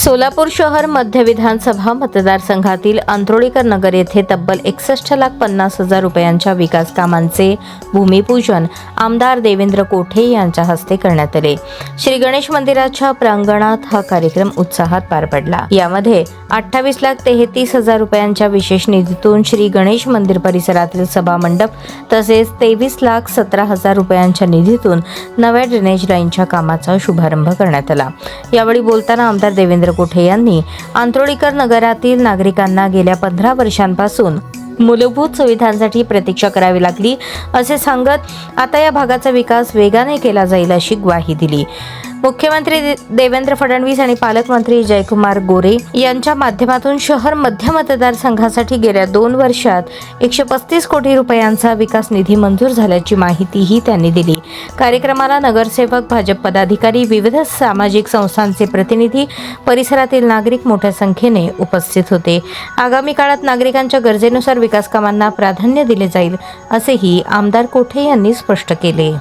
सोलापूर शहर मध्य विधानसभा मतदारसंघातील अंत्रोळीकर नगर येथे तब्बल 61,50,000 रुपयांच्या विकास कामांचे भूमिपूजन आमदार देवेंद्र कोठे यांच्या हस्ते करण्यात आले. श्री गणेश मंदिराच्या प्रांगणात हा कार्यक्रम उत्साहात पार पडला. यामध्ये 28,33,000 रुपयांच्या विशेष निधीतून श्री गणेश मंदिर परिसरातील सभा मंडप तसेच 23,17,000 रुपयांच्या निधीतून नव्या ड्रेनेज लाईनच्या कामाचा शुभारंभ करण्यात आला. यावेळी बोलताना आमदार देवेंद्र कोठे यांनी अंत्रोळीकर नगरातील नागरिकांना गेल्या 15 वर्षांपासून मूलभूत सुविधांसाठी प्रतीक्षा करावी लागली असे सांगत आता या भागाचा विकास वेगाने केला जाईल अशी ग्वाही दिली. मुख्यमंत्री देवेंद्र फडणवीस आणि पालकमंत्री जयकुमार गोरे यांच्या माध्यमातून शहर मध्य मतदारसंघासाठी गेल्या 2 वर्षात 135 कोटी रुपयांचा विकास निधी मंजूर झाल्याची माहितीही त्यांनी दिली. कार्यक्रमाला नगरसेवक, भाजप पदाधिकारी, विविध सामाजिक संस्थांचे प्रतिनिधी, परिसरातील नागरिक मोठ्या संख्येने उपस्थित होते. आगामी काळात नागरिकांच्या गरजेनुसार विकास कामांना प्राधान्य दिले जाईल असेही आमदार कोठे यांनी स्पष्ट केले.